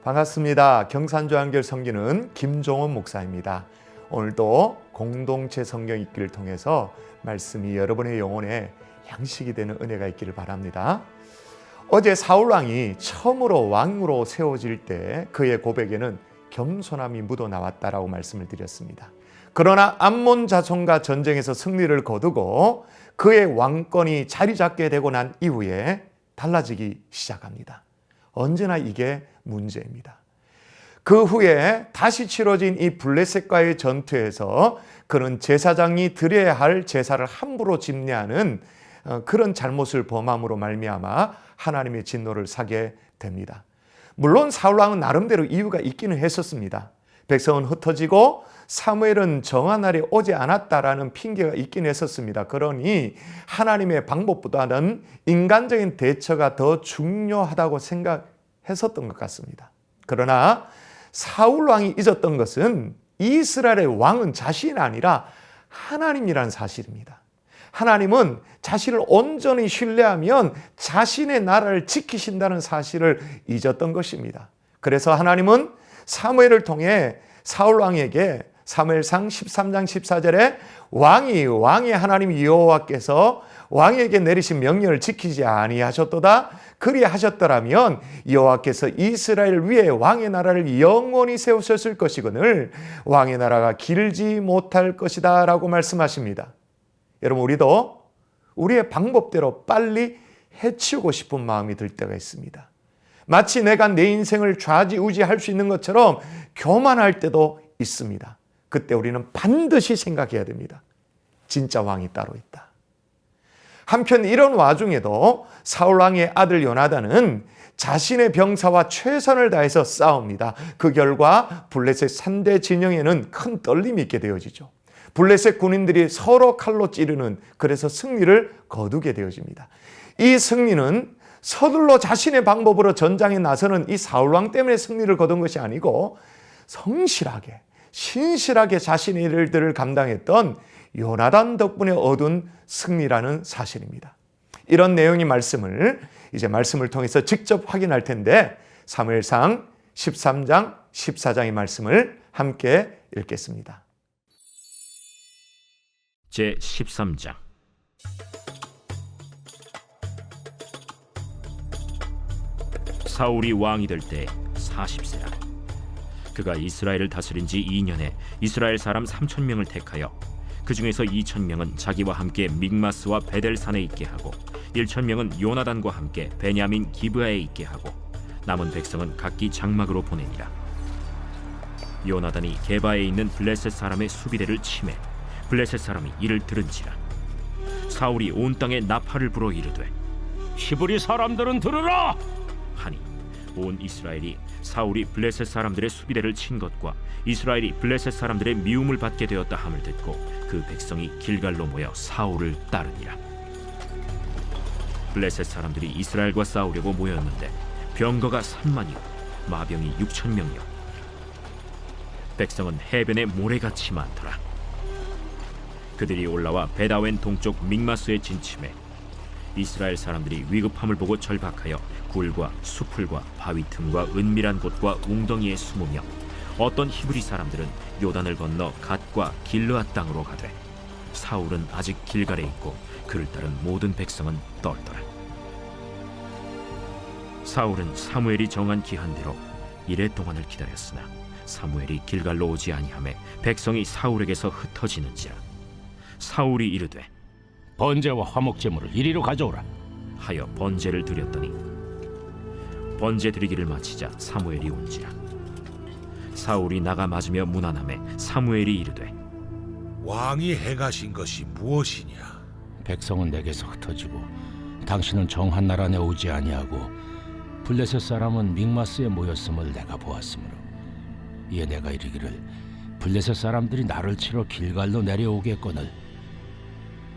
반갑습니다. 경산조한결 섬기는 김종원 목사입니다. 오늘도 공동체 성경 읽기를 통해서 말씀이 여러분의 영혼에 양식이 되는 은혜가 있기를 바랍니다. 어제 사울왕이 처음으로 왕으로 세워질 때 그의 고백에는 겸손함이 묻어나왔다라고 말씀을 드렸습니다. 그러나 암몬 자손과 전쟁에서 승리를 거두고 그의 왕권이 자리 잡게 되고 난 이후에 달라지기 시작합니다. 언제나 이게 문제입니다. 그 후에 다시 치러진 이 블레셋과의 전투에서 그는 제사장이 드려야 할 제사를 함부로 집례하는 그런 잘못을 범함으로 말미암아 하나님의 진노를 사게 됩니다. 물론 사울왕은 나름대로 이유가 있기는 했었습니다. 백성은 흩어지고 사무엘은 정한 날이 오지 않았다라는 핑계가 있긴 했었습니다. 그러니 하나님의 방법보다는 인간적인 대처가 더 중요하다고 생각했었던 것 같습니다. 그러나 사울 왕이 잊었던 것은 이스라엘의 왕은 자신이 아니라 하나님이라는 사실입니다. 하나님은 자신을 온전히 신뢰하면 자신의 나라를 지키신다는 사실을 잊었던 것입니다. 그래서 하나님은 사무엘을 통해 사울 왕에게 사무엘상 13장 14절에 왕의 하나님 여호와께서 왕에게 내리신 명령을 지키지 아니하셨도다. 그리하셨더라면 여호와께서 이스라엘 위에 왕의 나라를 영원히 세우셨을 것이거늘 왕의 나라가 길지 못할 것이다 라고 말씀하십니다. 여러분, 우리도 우리의 방법대로 빨리 해치우고 싶은 마음이 들 때가 있습니다. 마치 내가 내 인생을 좌지우지할 수 있는 것처럼 교만할 때도 있습니다. 그때 우리는 반드시 생각해야 됩니다. 진짜 왕이 따로 있다. 한편 이런 와중에도 사울왕의 아들 요나단은 자신의 병사와 최선을 다해서 싸웁니다. 그 결과 블레셋 3대 진영에는 큰 떨림이 있게 되어지죠. 블레셋 군인들이 서로 칼로 찌르는, 그래서 승리를 거두게 되어집니다. 이 승리는 서둘러 자신의 방법으로 전장에 나서는 이 사울왕 때문에 승리를 거둔 것이 아니고 성실하게 신실하게 자신의 일들을 감당했던 요나단 덕분에 얻은 승리라는 사실입니다. 이런 내용의 말씀을 통해서 직접 확인할 텐데 사무엘상 13장 14장의 말씀을 함께 읽겠습니다. 제 13장. 사울이 왕이 될 때 40세라. 그가 이스라엘을 다스린 지 2년에 이스라엘 사람 3,000명을 택하여 그 중에서 2,000명은 자기와 함께 믹마스와 베델산에 있게 하고 1,000명은 요나단과 함께 베냐민 기브아에 있게 하고 남은 백성은 각기 장막으로 보내니라. 요나단이 게바에 있는 블레셋 사람의 수비대를 치매 블레셋 사람이 이를 들은지라. 사울이 온 땅에 나팔을 불어 이르되 히브리 사람들은 들으라! 하니 온 이스라엘이 사울이 블레셋 사람들의 수비대를 친 것과 이스라엘이 블레셋 사람들의 미움을 받게 되었다 함을 듣고 그 백성이 길갈로 모여 사울을 따르니라. 블레셋 사람들이 이스라엘과 싸우려고 모였는데 병거가 3만이요 마병이 6,000명이요 백성은 해변에 모래같이 많더라. 그들이 올라와 베다웬 동쪽 믹마스에 진침해 이스라엘 사람들이 위급함을 보고 절박하여 굴과 수풀과 바위 틈과 은밀한 곳과 웅덩이에 숨으며 어떤 히브리 사람들은 요단을 건너 갓과 길르앗 땅으로 가되 사울은 아직 길갈에 있고 그를 따른 모든 백성은 떨더라. 사울은 사무엘이 정한 기한대로 이레 동안을 기다렸으나 사무엘이 길갈로 오지 아니하매 백성이 사울에게서 흩어지는지라. 사울이 이르되 번제와 화목제물을 이리로 가져오라. 하여 번제를 드렸더니 번제 드리기를 마치자 사무엘이 온지라. 사울이 나가 맞으며 문안하매 사무엘이 이르되 왕이 행하신 것이 무엇이냐? 백성은 내게서 흩어지고 당신은 정한 나라 내 오지 아니하고 블레셋 사람은 믹마스에 모였음을 내가 보았으므로 이에 내가 이르기를 블레셋 사람들이 나를 치러 길갈로 내려오겠거늘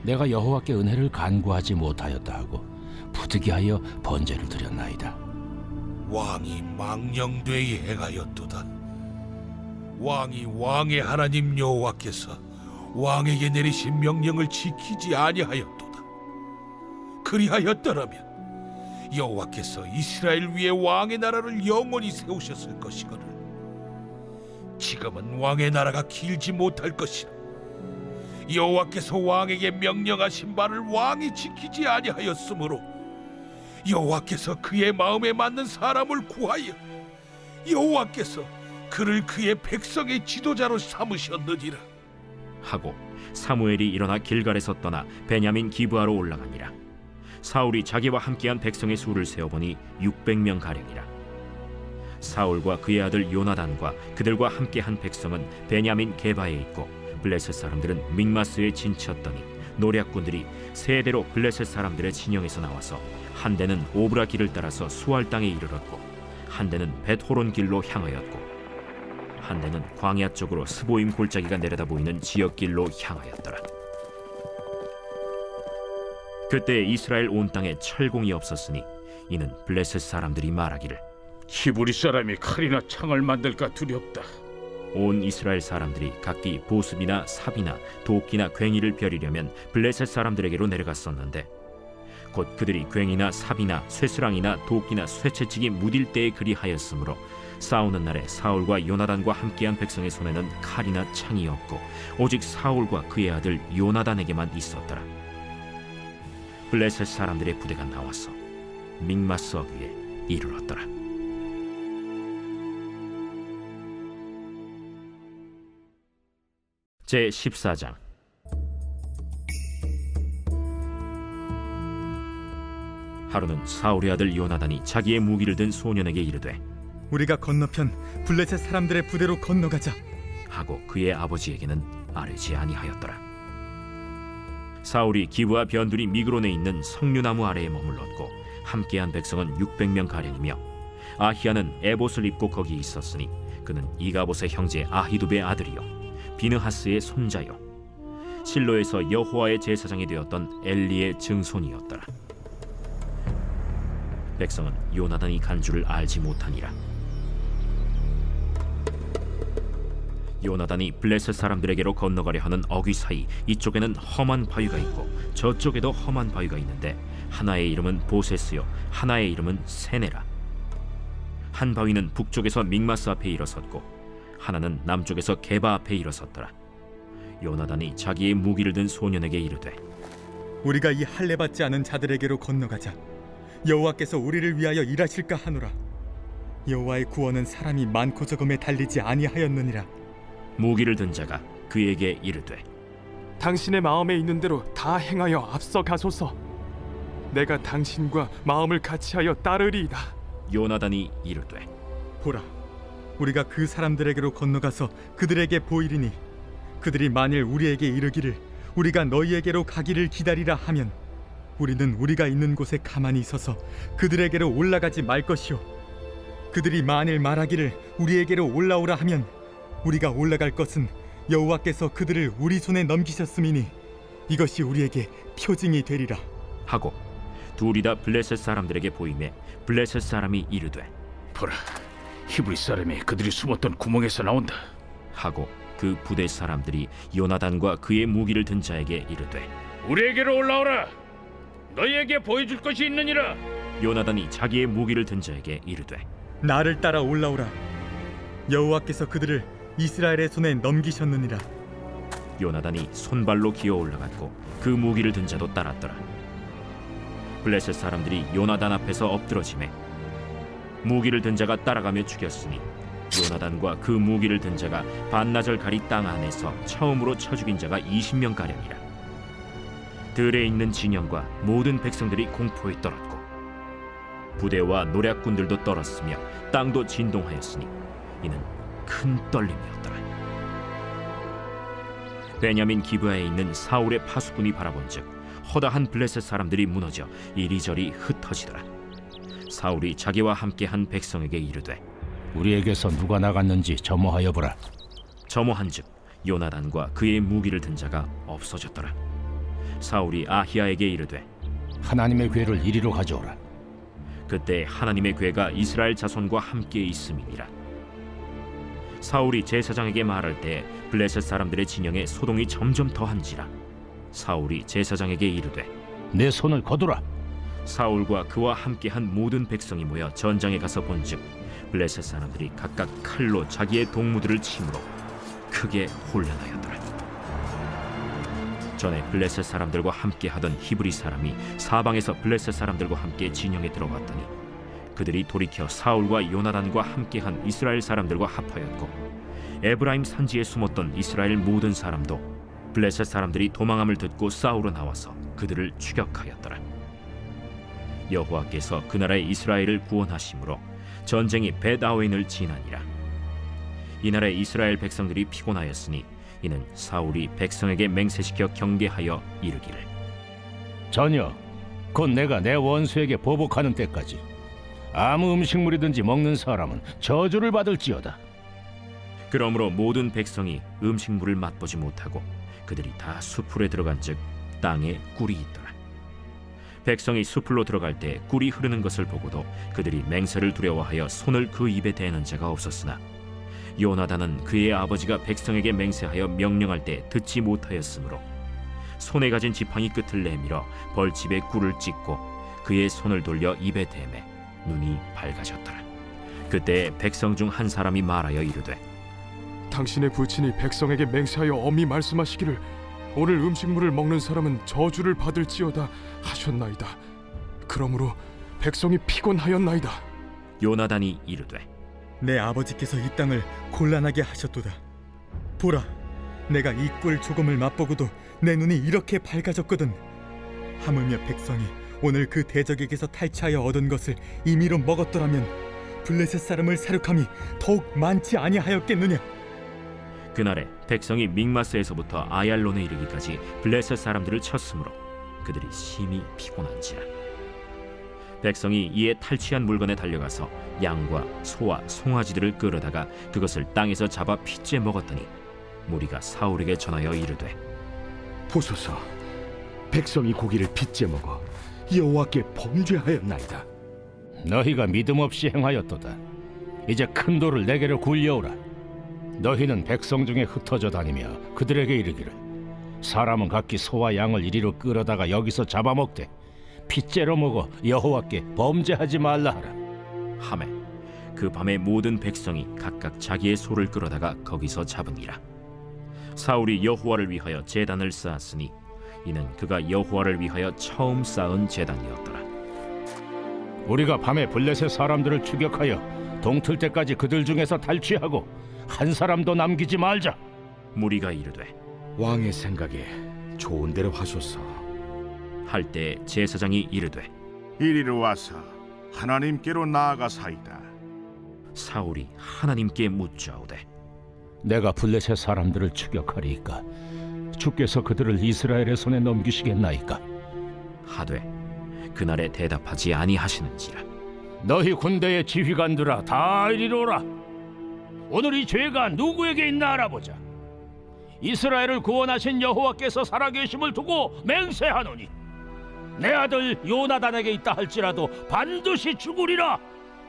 내가 여호와께 은혜를 간구하지 못하였다 하고 부득이하여 번제를 드렸나이다. 왕이 망령되이 행하였도다. 왕이 왕의 하나님 여호와께서 왕에게 내리신 명령을 지키지 아니하였도다. 그리하였더라면 여호와께서 이스라엘 위에 왕의 나라를 영원히 세우셨을 것이거늘 지금은 왕의 나라가 길지 못할 것이라. 여호와께서 왕에게 명령하신 바를 왕이 지키지 아니하였으므로 여호와께서 그의 마음에 맞는 사람을 구하여 여호와께서 그를 그의 백성의 지도자로 삼으셨느니라. 하고 사무엘이 일어나 길갈에서 떠나 베냐민 기브아로 올라가니라. 사울이 자기와 함께한 백성의 수를 세어보니 600명 가량이라. 사울과 그의 아들 요나단과 그들과 함께한 백성은 베냐민 게바에 있고 블레셋 사람들은 믹마스에 진쳤더니 노략군들이 세 대로 블레셋 사람들의 진영에서 나와서 한 대는 오브라 길을 따라서 수알 땅에 이르렀고 한 대는 벳호론 길로 향하였고 한 대는 광야 쪽으로 스보임 골짜기가 내려다 보이는 지역길로 향하였더라. 그때 이스라엘 온 땅에 철공이 없었으니 이는 블레셋 사람들이 말하기를 히브리 사람이 칼이나 창을 만들까 두렵다. 온 이스라엘 사람들이 각기 보습이나 삽이나 도끼나 괭이를 벼리려면 블레셋 사람들에게로 내려갔었는데 곧 그들이 괭이나 삽이나 쇠스랑이나 도끼나 쇠채찍이 무딜 때에 그리하였으므로 싸우는 날에 사울과 요나단과 함께한 백성의 손에는 칼이나 창이 없고 오직 사울과 그의 아들 요나단에게만 있었더라. 블레셋 사람들의 부대가 나와서 믹마스 어귀에 이르렀더라. 제 14장. 하루는 사울의 아들 요나단이 자기의 무기를 든 소년에게 이르되 우리가 건너편 블레셋 사람들의 부대로 건너가자. 하고 그의 아버지에게는 아뢰지 아니하였더라. 사울이 기브와 변두리 미그론에 있는 석류나무 아래에 머물렀고 함께한 백성은 600명 가량이며 아히야는 에봇을 입고 거기 있었으니 그는 이가봇의 형제 아히두베의 아들이요 비느하스의 손자요 실로에서 여호와의 제사장이 되었던 엘리의 증손이었더라. 백성은 요나단이 간 줄을 알지 못하니라. 요나단이 블레셋 사람들에게로 건너가려 하는 어귀 사이 이쪽에는 험한 바위가 있고 저쪽에도 험한 바위가 있는데 하나의 이름은 보세스요 하나의 이름은 세네라. 한 바위는 북쪽에서 믹마스 앞에 일어섰고 하나는 남쪽에서 게바 앞에 일어섰더라. 요나단이 자기의 무기를 든 소년에게 이르되 우리가 이 할례 받지 않은 자들에게로 건너가자. 여호와께서 우리를 위하여 일하실까 하노라. 여호와의 구원은 사람이 많고 적음에 달리지 아니하였느니라. 무기를 든 자가 그에게 이르되 당신의 마음에 있는 대로 다 행하여 앞서 가소서. 내가 당신과 마음을 같이하여 따르리이다. 요나단이 이르되 보라, 우리가 그 사람들에게로 건너가서 그들에게 보이리니 그들이 만일 우리에게 이르기를 우리가 너희에게로 가기를 기다리라 하면 우리는 우리가 있는 곳에 가만히 있어서 그들에게로 올라가지 말 것이요 그들이 만일 말하기를 우리에게로 올라오라 하면 우리가 올라갈 것은 여호와께서 그들을 우리 손에 넘기셨음이니 이것이 우리에게 표징이 되리라. 하고 둘이 다 블레셋 사람들에게 보이매 블레셋 사람이 이르되 보라, 히브리 사람이 그들이 숨었던 구멍에서 나온다. 하고 그 부대 사람들이 요나단과 그의 무기를 든 자에게 이르되 우리에게로 올라오라. 너희에게 보여줄 것이 있느니라. 요나단이 자기의 무기를 든 자에게 이르되 나를 따라 올라오라. 여호와께서 그들을 이스라엘의 손에 넘기셨느니라. 요나단이 손발로 기어 올라갔고 그 무기를 든 자도 따랐더라. 블레셋 사람들이 요나단 앞에서 엎드러지매 무기를 든 자가 따라가며 죽였으니 요나단과 그 무기를 든 자가 반나절 가리 땅 안에서 처음으로 쳐 죽인 자가 20명 가량이라. 들에 있는 진영과 모든 백성들이 공포에 떨었고 부대와 노략군들도 떨었으며 땅도 진동하였으니 이는 큰 떨림이었더라. 베냐민 기브아에 있는 사울의 파수꾼이 바라본즉 허다한 블레셋 사람들이 무너져 이리저리 흩어지더라. 사울이 자기와 함께한 백성에게 이르되 우리에게서 누가 나갔는지 점호하여 보라. 점호한즉 요나단과 그의 무기를 든 자가 없어졌더라. 사울이 아히야에게 이르되 하나님의 궤를 이리로 가져오라. 그때 하나님의 궤가 이스라엘 자손과 함께 있음이니라. 사울이 제사장에게 말할 때 블레셋 사람들의 진영에 소동이 점점 더한지라. 사울이 제사장에게 이르되 내 손을 거두라. 사울과 그와 함께한 모든 백성이 모여 전장에 가서 본즉 블레셋 사람들이 각각 칼로 자기의 동무들을 치므로 크게 혼란하였더라. 전에 블레셋 사람들과 함께하던 히브리 사람이 사방에서 블레셋 사람들과 함께 진영에 들어갔더니 그들이 돌이켜 사울과 요나단과 함께한 이스라엘 사람들과 합하였고 에브라임 산지에 숨었던 이스라엘 모든 사람도 블레셋 사람들이 도망함을 듣고 싸우러 나와서 그들을 추격하였더라. 여호와께서 그 나라의 이스라엘을 구원하심으로 전쟁이 벳아웬을 지나니라. 이날에 이스라엘 백성들이 피곤하였으니 이는 사울이 백성에게 맹세시켜 경계하여 이르기를 저녁 곧 내가 내 원수에게 보복하는 때까지 아무 음식물이든지 먹는 사람은 저주를 받을지어다. 그러므로 모든 백성이 음식물을 맛보지 못하고 그들이 다 수풀에 들어간즉 땅에 꿀이 있더라. 백성이 수풀로 들어갈 때 꿀이 흐르는 것을 보고도 그들이 맹세를 두려워하여 손을 그 입에 대는 자가 없었으나 요나단은 그의 아버지가 백성에게 맹세하여 명령할 때 듣지 못하였으므로 손에 가진 지팡이 끝을 내밀어 벌집에 꿀을 찍고 그의 손을 돌려 입에 대매 눈이 밝아졌더라. 그때 백성 중 한 사람이 말하여 이르되 당신의 부친이 백성에게 맹세하여 엄히 말씀하시기를 오늘 음식물을 먹는 사람은 저주를 받을지어다 하셨나이다. 그러므로 백성이 피곤하였나이다. 요나단이 이르되 내 아버지께서 이 땅을 곤란하게 하셨도다. 보라, 내가 이 꿀 조금을 맛보고도 내 눈이 이렇게 밝아졌거든. 하물며 백성이 오늘 그 대적에게서 탈취하여 얻은 것을 임의로 먹었더라면 블레셋 사람을 사륙함이 더욱 많지 아니하였겠느냐. 그날에 백성이 믹마스에서부터 아얄론에 이르기까지 블레셋 사람들을 쳤으므로 그들이 심히 피곤한지라. 백성이 이에 탈취한 물건에 달려가서 양과 소와 송아지들을 끌어다가 그것을 땅에서 잡아 핏째 먹었더니 무리가 사울에게 전하여 이르되 보소서, 백성이 고기를 빚제 먹어 여호와께 범죄하였나이다. 너희가 믿음 없이 행하였도다. 이제 큰 돌을 내게로 굴려오라. 너희는 백성 중에 흩어져 다니며 그들에게 이르기를 사람은 각기 소와 양을 이리로 끌어다가 여기서 잡아먹되 핏째로 먹어 여호와께 범죄하지 말라 하라. 하매 그 밤에 모든 백성이 각각 자기의 소를 끌어다가 거기서 잡으니라. 사울이 여호와를 위하여 제단을 쌓았으니 이는 그가 여호와를 위하여 처음 쌓은 제단이었더라. 우리가 밤에 블레셋 사람들을 추격하여 동틀 때까지 그들 중에서 탈취하고 한 사람도 남기지 말자. 무리가 이르되 왕의 생각에 좋은 대로 하소서. 할 때 제사장이 이르되 이리로 와서 하나님께로 나아가사이다. 사울이 하나님께 묻자오되 내가 블레셋 사람들을 추격하리이까 주께서 그들을 이스라엘의 손에 넘기시겠나이까. 하되 그날에 대답하지 아니하시는지라. 너희 군대의 지휘관들아 다 이리로 오라. 오늘 이 죄가 누구에게 있나 알아보자. 이스라엘을 구원하신 여호와께서 살아계심을 두고 맹세하노니 내 아들 요나단에게 있다 할지라도 반드시 죽으리라.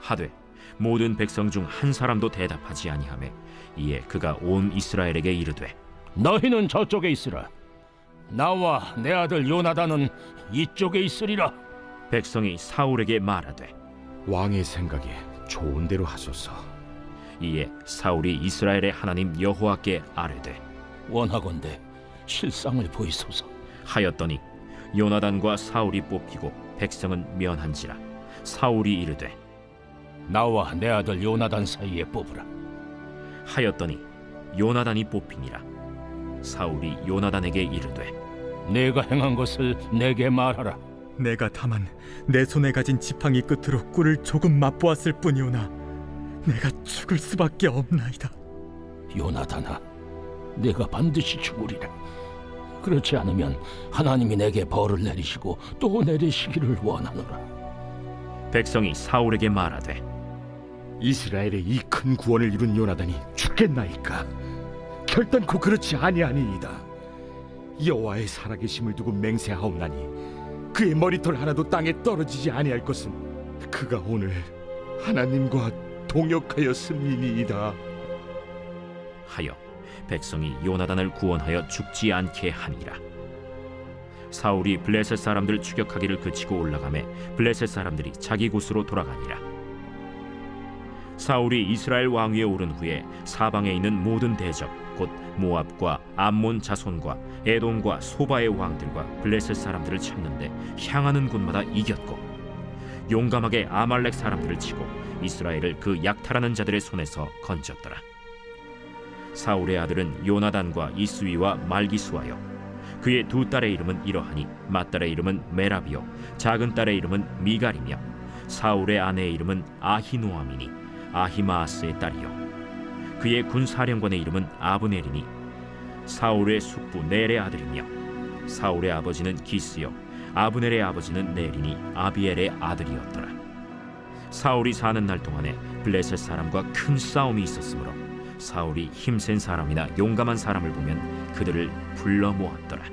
하되 모든 백성 중 한 사람도 대답하지 아니하매 이에 그가 온 이스라엘에게 이르되 너희는 저쪽에 있으라. 나와 내 아들 요나단은 이쪽에 있으리라. 백성이 사울에게 말하되 왕의 생각에 좋은 대로 하소서. 이에 사울이 이스라엘의 하나님 여호와께 아뢰되 원하건대 실상을 보이소서. 하였더니 요나단과 사울이 뽑히고 백성은 면한지라. 사울이 이르되 나와 내 아들 요나단 사이에 뽑으라. 하였더니 요나단이 뽑히니라. 사울이 요나단에게 이르되 내가 행한 것을 내게 말하라. 내가 다만 내 손에 가진 지팡이 끝으로 꿀을 조금 맛보았을 뿐이오나 내가 죽을 수밖에 없나이다. 요나단아, 내가 반드시 죽으리라. 그렇지 않으면 하나님이 내게 벌을 내리시고 또 내리시기를 원하노라. 백성이 사울에게 말하되 이스라엘의 이 큰 구원을 이룬 요나단이 죽겠나이까. 결단코 그렇지 아니하니이다. 여호와의 살아계심을 두고 맹세하옵나니 그의 머리털 하나도 땅에 떨어지지 아니할 것은 그가 오늘 하나님과 동역하였음이니이다. 하여 백성이 요나단을 구원하여 죽지 않게 하니라. 사울이 블레셋 사람들 추격하기를 그치고 올라가매 블레셋 사람들이 자기 곳으로 돌아가니라. 사울이 이스라엘 왕위에 오른 후에 사방에 있는 모든 대적 곧 모압과 암몬 자손과 에돔과 소바의 왕들과 블레셋 사람들을 쳤는데 향하는 곳마다 이겼고 용감하게 아말렉 사람들을 치고 이스라엘을 그 약탈하는 자들의 손에서 건졌더라. 사울의 아들은 요나단과 이스위와 말기수하여 그의 두 딸의 이름은 이러하니 맏딸의 이름은 메라비요 작은 딸의 이름은 미갈이며 사울의 아내의 이름은 아히노아미니 아히마아스의 딸이요 그의 군사령관의 이름은 아브넬이니 사울의 숙부 넬의 아들이며 사울의 아버지는 기스요 아브넬의 아버지는 넬이니 아비엘의 아들이었더라. 사울이 사는 날 동안에 블레셋 사람과 큰 싸움이 있었으므로 사울이 힘센 사람이나 용감한 사람을 보면 그들을 불러 모았더라.